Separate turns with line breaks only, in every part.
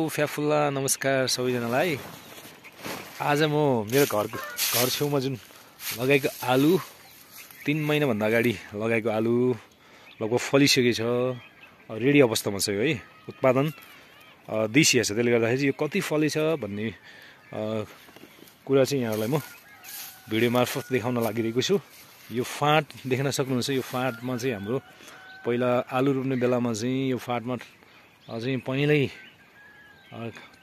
फ्याफुल्ला नमस्कार सबैजनालाई। आज म मेरो घर छेउमा जुन लगाएको आलु 3 महिनाभन्दा अगाडि लगाएको आलु लगभग फलिसकेको छ, रेडी अवस्थामा छ है। उत्पादन दिइसकेको छ, त्यसले गर्दाखेरि यो कति फलेछ भन्ने कुरा चाहिँ यहाँहरूलाई म भिडियो मार्फत देखाउन लागिरहेको छु। यो फाँट देख्न सक्नुहुन्छ, यो फाँटमा चाहिँ हाम्रो पहिला आलु रोप्ने बेलामा चाहिँ यो फाँटमा चाहिँ पहिल्यै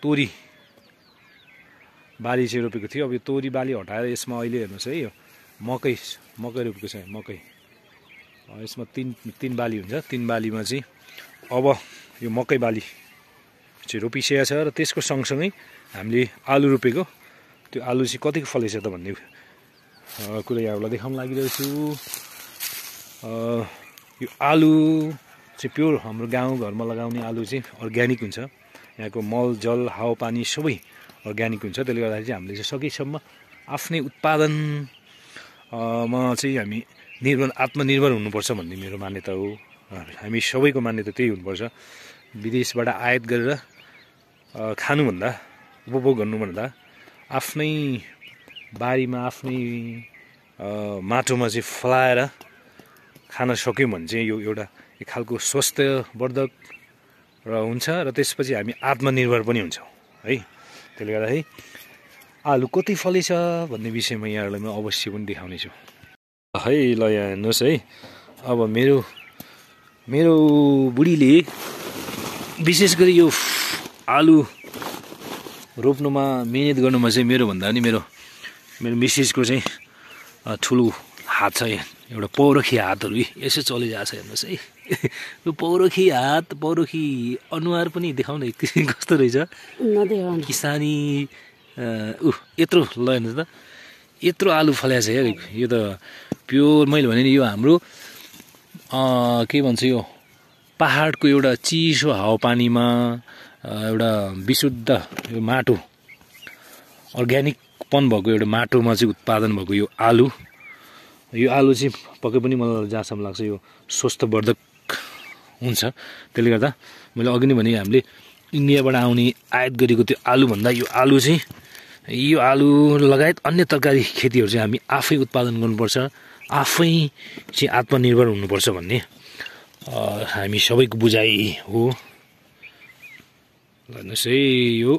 तोरी बाली चाहिँ रोपेको थियो। अब यो तोरी बाली हटाएर यसमा अहिले हेर्नुहोस् है, यो मकै रोपेको छ। मकै यसमा तीन बाली हुन्छ, 3 बालीमा चाहिँ अब यो मकै बाली चाहिँ रोपिसकेको छ र त्यसको सँगसँगै हामीले आलु रोपेको त्यो आलु चाहिँ कतिको फलेछ त भन्ने कुरा यहाँहरूलाई देखाउन लागिरहेको छु। यो आलु चाहिँ प्योर हाम्रो गाउँघरमा लगाउने आलु चाहिँ अर्ग्यानिक हुन्छ। यहाँको मल जल हावापानी सबै अर्ग्यानिक हुन्छ। त्यसले गर्दाखेरि चाहिँ हामीले चाहिँ सकेसम्म आफ्नै उत्पादनमा चाहिँ हामी आत्मनिर्भर हुनुपर्छ भन्ने मेरो मान्यता हो। हामी सबैको मान्यता त्यही हुनुपर्छ। विदेशबाट आयात गरेर खानुभन्दा उपभोग गर्नुभन्दा आफ्नै बारीमा आफ्नै माटोमा चाहिँ फलाएर खान सक्यौँ भने चाहिँ यो एउटा एक खालको स्वास्थ्यवर्धक र हुन्छ र त्यसपछि हामी आत्मनिर्भर पनि हुन्छौँ है। त्यसले गर्दाखेरि आलु कति फलेछ भन्ने विषयमा यहाँहरूलाई म अवश्य पनि देखाउने छु है। ल यहाँ हेर्नुहोस् है, अब मेरो बुढीले विशेष गरी यो आलु रोप्नुमा मिहिनेत गर्नुमा चाहिँ मेरोभन्दा पनि मेरो मिसेसको चाहिँ ठुलो हात छ। एउटा पौरखी हातहरू यसो चलिरहेको छ हेर्नुहोस् है। यो पौरखी हात पौरखी अनुहार पनि देखाउने कस्तो रहेछ किसानी। यत्रो ल हेर्नुहोस् त, यत्रो आलु फल्याएको छ यार। यो त प्योर मैले भने नि यो हाम्रो के भन्छ यो पहाडको एउटा चिसो हावापानीमा एउटा विशुद्ध यो माटो अर्ग्यानिकपन भएको एउटा माटोमा चाहिँ उत्पादन भएको यो आलु चाहिँ पक्कै पनि मलाई जहाँसम्म लाग्छ यो स्वास्थ्यवर्धक हुन्छ। त्यसले गर्दा मैले अघि नै भने हामीले इन्डियाबाट आउने आयात गरेको त्यो आलुभन्दा यो आलु लगायत अन्य तरकारी खेतीहरू चाहिँ हामी आफै उत्पादन गर्नुपर्छ, आफै चाहिँ आत्मनिर्भर हुनुपर्छ भन्ने हामी सबैको बुझाइ हो। हेर्नुहोस् है, यो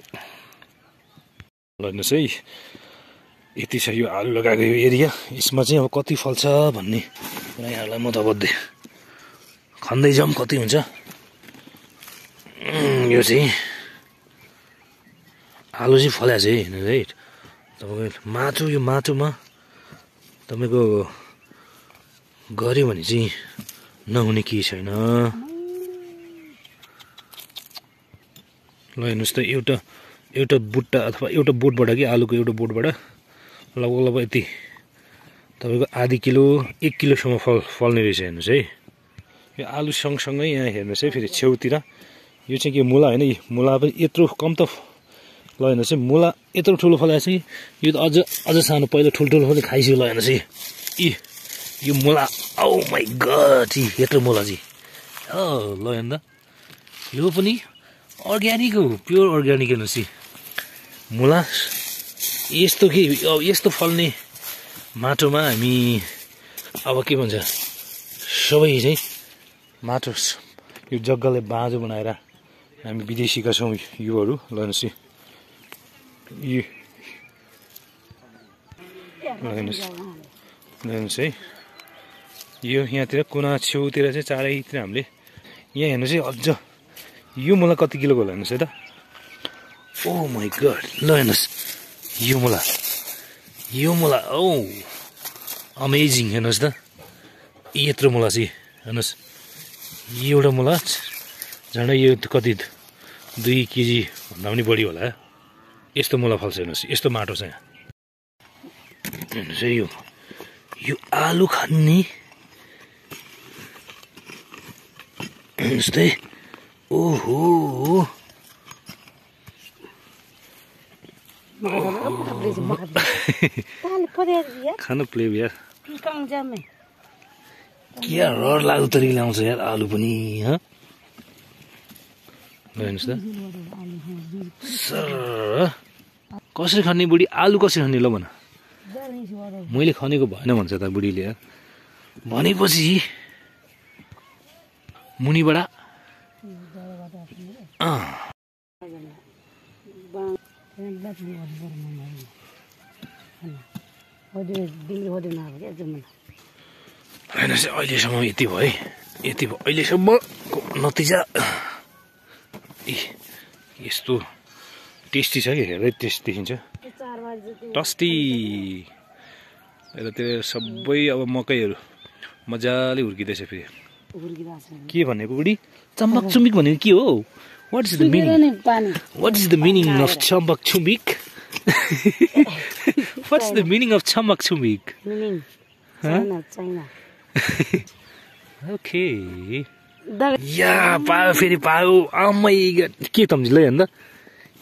हेर्नुहोस् है, यति छ यो आलु लगाएको यो एरिया। यसमा चाहिँ अब कति फल्छ भन्ने कुरा यहाँहरूलाई म त अब खन्दै जाउँ कति हुन्छ। यो चाहिँ आलु चाहिँ फल्याएको छ है, हेर्नुहोस् है। तपाईँको यो माटोमा तपाईँको गऱ्यो भने चाहिँ नहुने केही छैन। ल हेर्नुहोस् त, एउटा बुट्टा अथवा एउटा बोटबाट कि आलुको एउटा बोटबाट लगभग यति तपाईँको आधी किलो 1 किलोसम्म फल्ने रहेछ। हेर्नुहोस् है, यो आलु सँगसँगै यहाँ हेर्नुहोस् है, फेरि छेउतिर यो चाहिँ के मुला होइन, मुला पनि यत्रो कम त ल हेर्नुहोस् है। मुला यत्रो ठुलो फलाएको छ कि यो त अझ सानो, पहिला ठुल्ठुलो पनि खाइसक्यो। ल हेर्नुहोस् है, यो मुला, औ माइ गड, यत्रो मुला चाहिँ ल हेर्नु त, यो पनि अर्ग्यानिक हो, प्योर अर्ग्यानिक। हेर्नुहोस् मुला यस्तो कि यस्तो फल्ने माटोमा हामी अब के भन्छ सबै चाहिँ माटो यो जग्गालाई बाँझो बनाएर हामी विदेशीका छौँ योहरू। ल हेर्नुहोस् हेर्नुहोस् है, यो यहाँतिर कुना छेउतिर चाहिँ चारैतिर हामीले यहाँ हेर्नुहोस् है। अझ यो मुला कति किलोको होला हेर्नुहोस् है त। ओ माइ गड, ल हेर्नुहोस् यो मुला औ अमेजिङ। हेर्नुहोस् त, यत्रो मुला चाहिँ हेर्नुहोस्, एउटा मुला झन्डै यो कति 2 केजी भन्दा पनि बढी होला। यस्तो मुला फल्छ हेर्नुहोस्, यस्तो माटो छ यहाँ। हेर्नुहोस् है, यो आलु खाने हेर्नुहोस् त, ओहो खानु प्लेब यार, क्या रहर लाग्दो तरिकाले आउँछ यार आलु पनि। हेर्नुहोस् त, सर कसरी खन्ने बुढी आलु कसरी खन्ने ल भन मैले खनेको भएन भन्छ त बुढीले भनेपछि मुनिबाट होइन अहिलेसम्म यति भयो अहिलेसम्मको नतिजा यस्तो टेस्टी छ कि हेर्दै टेस्ट देखिन्छ टस्टी यतातिर सबै अब मकैहरू मजाले हुर्किँदैछ फेरि के भनेको बुढी चम्बक चुम्बिक भनेको के हो what is the meaning of चम्बक चुम्बिक what is the meaning of चम्बक चुम्बिक ओके या पायो फेरि पायो आमै के तम्जी ल हेर्नु त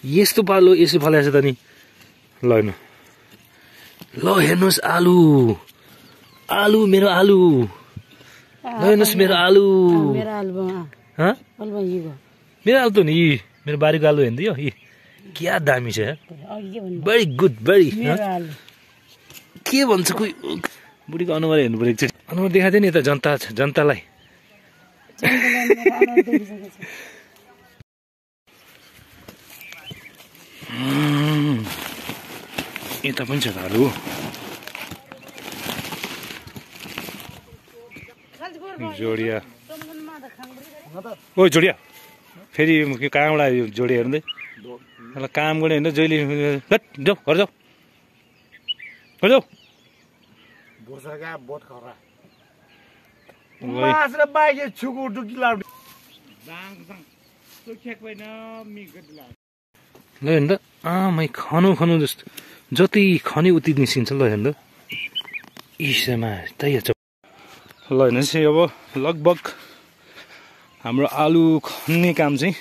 यस्तो पालो यसो फलाएछ त नि ल हेर्नु ल हेर्नुहोस् आलु मेरो आलु ल हेर्नुहोस् मेरो आलु मेरो आलु त नि मेरो बारीको आलु हेर्नु यो क्या दामी छ भेरी गुड भेरी के भन्छ कोही बुढीको अनुहार हेर्नु पऱ्यो एकचोटि अनुहार देखाएको थियो नि यता जनतालाई यता पनि छ त आलु जोडिया ओ जोडिया फेरि कहाँबाट आयो जोडिया हेर्दै ल काम गर्ने होइन जहिले जाऊ घर जाऊ ल हेर्नु त मै खनु जस्तो जति खने उति निस्किन्छ ल हेर्नु त इसमा त्यही छ ल हेर्नुहोस् अब लगभग हाम्रो आलु खन्ने काम चाहिँ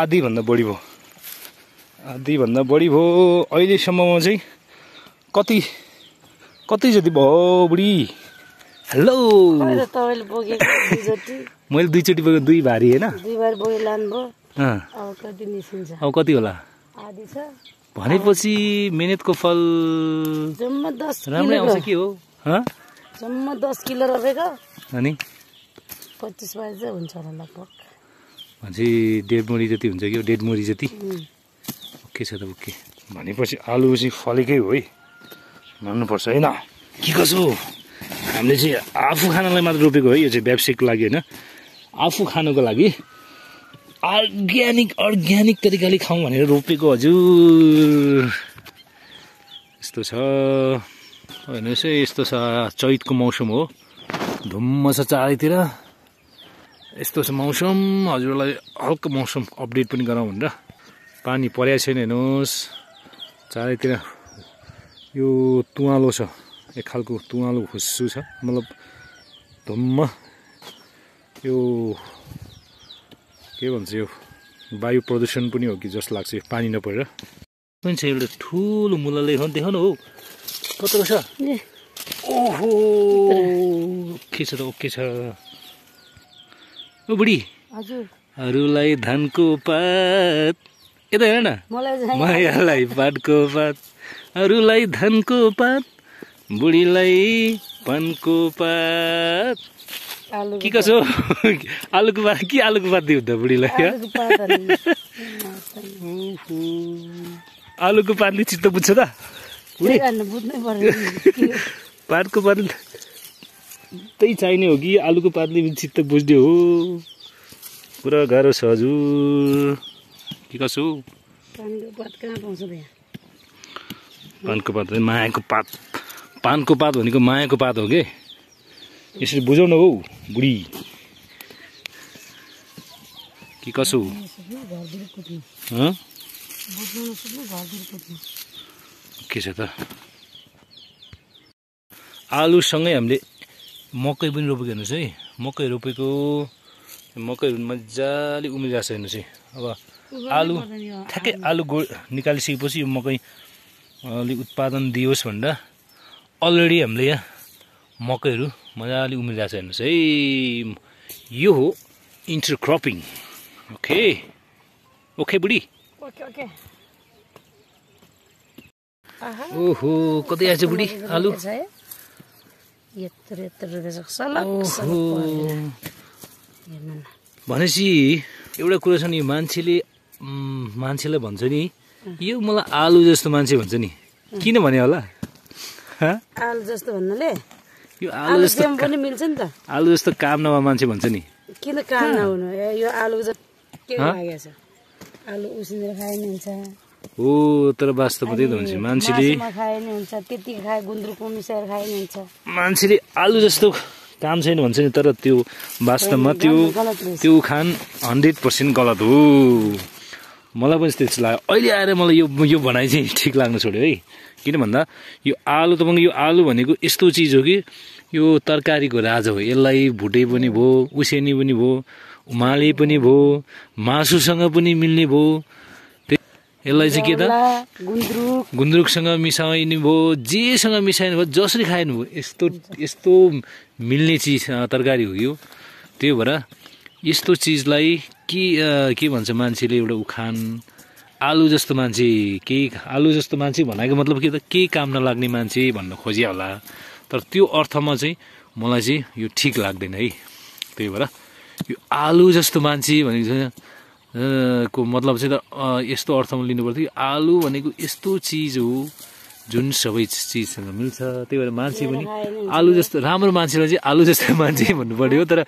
आधीभन्दा बढी भयो अहिलेसम्ममा चाहिँ कति जति भयो बुढी हेलो मैले दुईचोटि बोकेको दुई भारी होइन अब कति होला भनेपछि मेहनतको फल राम्रै आउँछ के हो
जम्मा 10 किलो रोपेको
अनि
25-22 हुन्छ होला लगभग
भनेपछि 1.5 मुरी जति हुन्छ कि 1.5 मुरी जति ओके छ त ओके भनेपछि आलु चाहिँ फलेकै हो है भन्नुपर्छ होइन के कसो हामीले चाहिँ आफू खानलाई मात्र रोपेको हो यो चाहिँ व्यावसायिकको लागि होइन आफू खानको लागि अर्ग्यानिक तरिकाले खाउँ भनेर रोपेको हजुर यस्तो छ हेर्नुहोस् है यस्तो छ चैतको मौसम हो धुम्म छ चारैतिर यस्तो छ मौसम हजुरलाई हल्का मौसम अपडेट पनि गरौँ भनेर पानी परेको छैन हेर्नुहोस् चारैतिर यो तुवालो छ एक खालको तुवालो खुस्सु छ मतलब धुम्म यो के भन्छ यो वायु प्रदूषण पनि हो कि जस्तो लाग्छ पानी नपरेर पनि छ एउटा ठुलो मुलाले देखाउनु हो कत्रो छ ओहो के छ त ओके छ ओ बुढी हजुरहरूलाई धानको पात यता हेर न मायालाई पातको पात अरूलाई धानको पात बुढीलाई पानको पात के कसो आलुको पात के आलुको पात दियो त बुढीलाई आलुको पातले चित्त बुझ्छ त पातको पात त्यही चाहिने हो कि आलुको पातले चित्त बुझ्ने हो पुरा गाह्रो छ हजुर के कसो पानको पात मायाको पात पानको पात भनेको मायाको पात हो के यसरी बुझाउ न हौ बुढी के कसो के छ त आलुसँगै हामीले मकै पनि रोपेको हेर्नुहोस् है मकै रोपेको मकैहरू मजाले उम्रिरहेको छ हेर्नुहोस् है अब आलु ठ्याक्कै आलु निकालिसकेपछि यो मकै अलि उत्पादन दियोस् भनेर अलरेडी हामीले यहाँ मकैहरू मजाले उम्रिरहेको छ हेर्नुहोस् है यो हो इन्टरक्रपिङ ओके ओके बुढी
ओके ओके आहा
ओहो कतै आएछ बुढी आलु
यत्रो रुपियाँ छ सलक
ओहो
हेर्नु न
भनेपछि एउटा कुरा छ नि मान्छेले भन्छ नि यो मलाई आलु जस्तो मान्छे भन्छ नि किन भने होला
आलु जस्तो भन्नाले
यो
आलु जस्तो पनि मिल्छ नि त
आलु जस्तो काम नभए मान्छे भन्छ नि
किन काम नहुनु यो आलु के लागेछ आलु उसिनेर खाए नि हुन्छ
हो तर वास्तवमा त्यही त हुन्छ मान्छेले
खाए नि हुन्छ त्यतिकै खाए गुन्द्रुकमा मिसाएर खाए नि हुन्छ
मान्छेले आलु जस्तो काम छैन भन्छ नि तर त्यो वास्तवमा त्यो उखान 100% गलत हो मलाई पनि त्यस्तो लाग्यो अहिले आएर मलाई यो भनाइ चाहिँ ठिक लाग्न छोड्यो है किन भन्दा यो आलु तपाईँको यो आलु भनेको यस्तो चिज हो कि यो तरकारीको राजा हो यसलाई भुटे पनि भयो उसेनी पनि भयो उमाले पनि भयो मासुसँग पनि मिल्ने भयो यसलाई चाहिँ के त गुन्द्रुकसँग मिसाइनु भयो जेसँग मिसाइनु भयो जसरी खाइनु भयो यस्तो मिल्ने चिज तरकारी हो यो त्यही भएर यस्तो चिजलाई के भन्छ मान्छेले एउटा उखान आलु जस्तो मान्छे आलु जस्तो मान्छे भनेको मतलब के त केही काम नलाग्ने मान्छे भन्न खोजिया होला तर त्यो अर्थमा चाहिँ मलाई चाहिँ यो ठिक लाग्दैन है त्यही भएर यो आलु जस्तो मान्छे भनेको को मतलब चाहिँ त यस्तो अर्थमा लिनुपर्थ्यो आलु भनेको यस्तो चिज हो जुन सबै चिजसँग मिल्छ त्यही भएर मान्छे पनि आलु जस्तो राम्रो मान्छेलाई चाहिँ आलु जस्तो मान्छे भन्नु पर्यो तर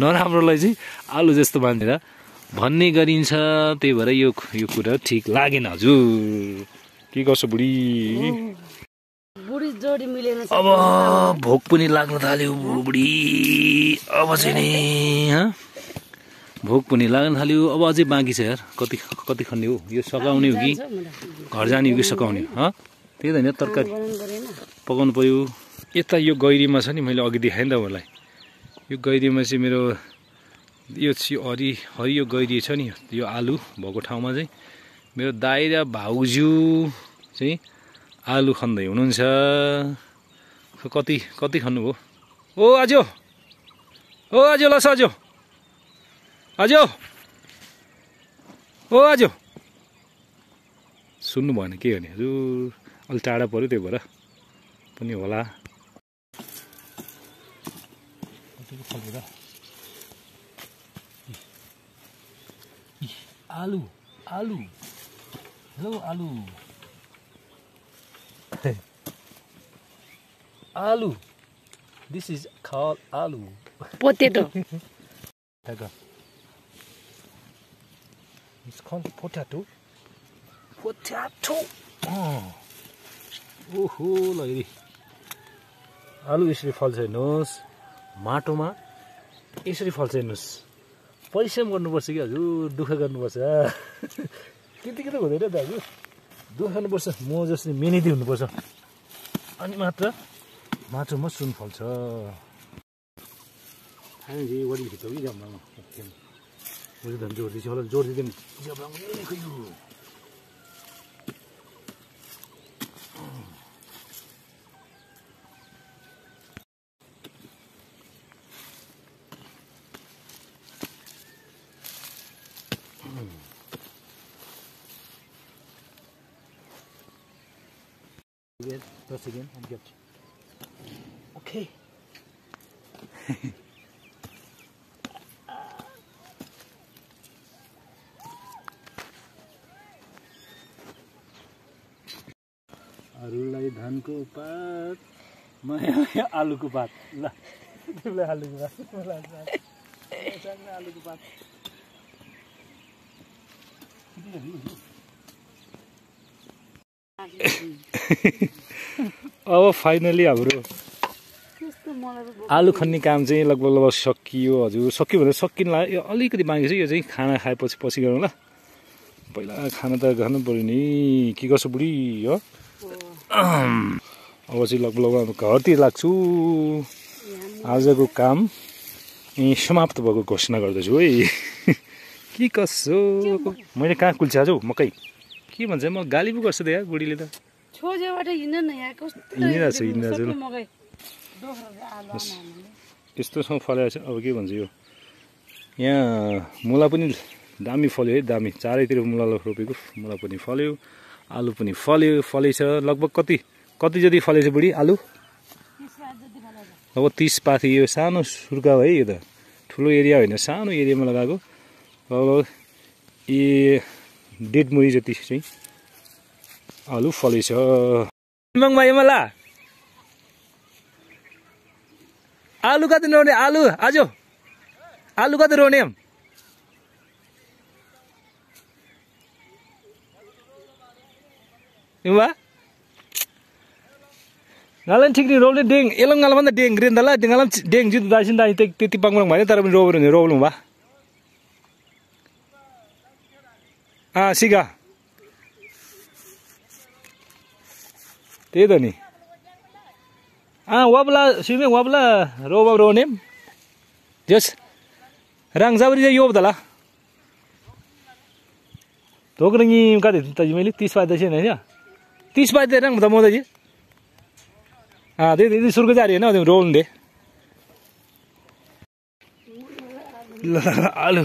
नराम्रोलाई चाहिँ आलु जस्तो मान्छे भन्ने गरिन्छ त्यही भएर यो कुरा ठिक लागेन हजुर के गर्छ बुढी
जोडी मिलेन
अब भोक पनि लाग्न थाल्यो बुढी अब चाहिँ नि भोक पनि लाग्न थाल्यो अब अझै बाँकी छ यार कति खन्ने हो यो सकाउने हो कि घर जाने हो कि सकाउने हो त्यही त होइन तरकारी पकाउनु पर्यो यता यो गैरीमा छ नि मैले अघि देखाएँ नि त मलाई यो गैरीमा चाहिँ मेरो यो हरियो गैरी छ नि यो आलु भएको ठाउँमा चाहिँ मेरो दाइ र भाउजू चाहिँ आलु खन्दै हुनुहुन्छ कति खन्नुभयो ओ आजो लस आजो ओ आजो सुन्नु भएन के भने हजुर अलि टाढा पऱ्यो त्यही भएर पनि होला आलु हेलो आलु दिस इज कॉल्ड आलु
पोटेटो
It's called potato. ओहो लैरी आलु यसरी फल्छ हेर्नुहोस् माटोमा यसरी फल्छ हेर्नुहोस् परिश्रम गर्नुपर्छ कि हजुर दुःख गर्नुपर्छ त्यतिकै त हुँदैन त हजुर दुःख गर्नुपर्छ म जसरी मेहनती हुनुपर्छ अनि मात्र माटोमा सुन फल्छ हामी वडी भित्र कि जम्मामा मुझे धन जोड़ दीजिए जोड़ दीजिए Press again and get. Okay. अरूलाई धानको पात मलाई आलुको पात ल तिमीलाई आलुको पात आलुको पात अब फाइनली हाम्रो आलु खन्ने काम चाहिँ लगभग सकियो हजुर सक्यो भने सकिन लाग्यो अलिकति बाँकी छ यो चाहिँ खाना खाएपछि गरौँ ल पहिला खाना त गर्नु पर्यो नि के गर्छ बुढी हो अब चाहिँ लगभग घरतिर लाग्छु आजको काम समाप्त भएको घोषणा गर्दछु है के कसो मैले कहाँ कुल्छ आज मकै के भन्छ म गाली पो गर्छु त यार बुढीले त हिँडिरहेको यस्तोसँग फलेको छ अब के भन्छ यो यहाँ मुला पनि दामी फल्यो है, दामी। चारैतिर मुला रोपेको, मुला पनि फल्यो, आलु पनि फलेछ। लगभग कति जति फलेछ बुढी आलु? अब 30 पाथी। यो सानो सुर्का हो है, यो त ठुलो एरिया होइन, सानो एरियामा लगाएको। अब ए 1.5 मुरी जति चाहिँ आलु फलेछ। ला आलु कति रोने? आलु आज आलु कति रोने? ngalan ठीक नि रोले डेङ एलङ ngalan भन्दा डेङ ग्रेन दला ngalan डेङ जित दासिन दाइ त्यति पाङपाङ भने तर पनि रोलुङ बा सिगा त्यही त नि वाबला सिमे वाबला रोबा रोनेम जस राङ जाबरी यो बदला धोकरंगी कति त मैले 30 पाइदै छैन हैन 30 पाइदै रङ त मोदाजी त्यही सुर्को जारी होइन रोल्नु दे ल आलु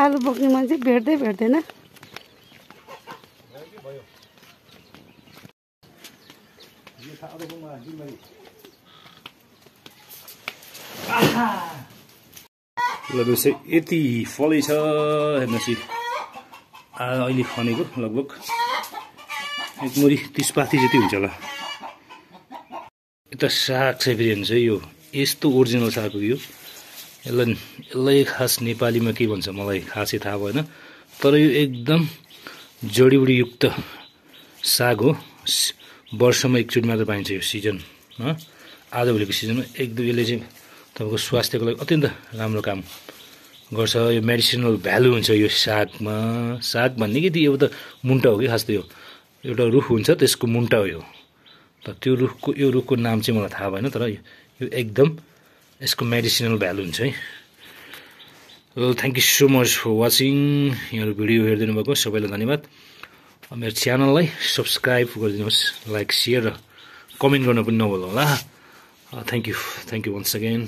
आलु बोक्ने मान्छे भेट्दैन
ल दोस्तै यति फलेछ हेर्नुहोस् अहिले खनेको लगभग 1 मुरी 30 पाथी जति हुन्छ होला। यता साग चाहिँ फेरि हुन्छ यो यस्तो ओरिजिनल साग हो यो। यसलाई खास नेपालीमा के भन्छ मलाई खासै थाहा भएन, तर यो एकदम जडीबुडी युक्त साग हो। वर्षमा एकचोटि मात्र पाइन्छ यो सिजन, आजभोलिको सिजनमा एकदम यसले चाहिँ तपाईँको स्वास्थ्यको लागि अत्यन्त राम्रो काम गर्छ। यो मेडिसिनल भ्यालु हुन्छ यो सागमा। साग भन्ने कि यो त मुन्टा हो कि खास त यो एउटा रुख हुन्छ त्यसको मुन्टा हो यो। त त्यो रुखको नाम चाहिँ मलाई थाहा भएन, तर यो एकदम यसको मेडिसिनल भ्यालु हुन्छ है। Thank you so much for watching. यहाँहरू भिडियो हेरिदिनु भएको सबैलाई धन्यवाद। मेरो च्यानललाई सब्सक्राइब गरिदिनुहोस्, लाइक सेयर र कमेन्ट गर्न पनि नभुल्नु होला। Thank you once again.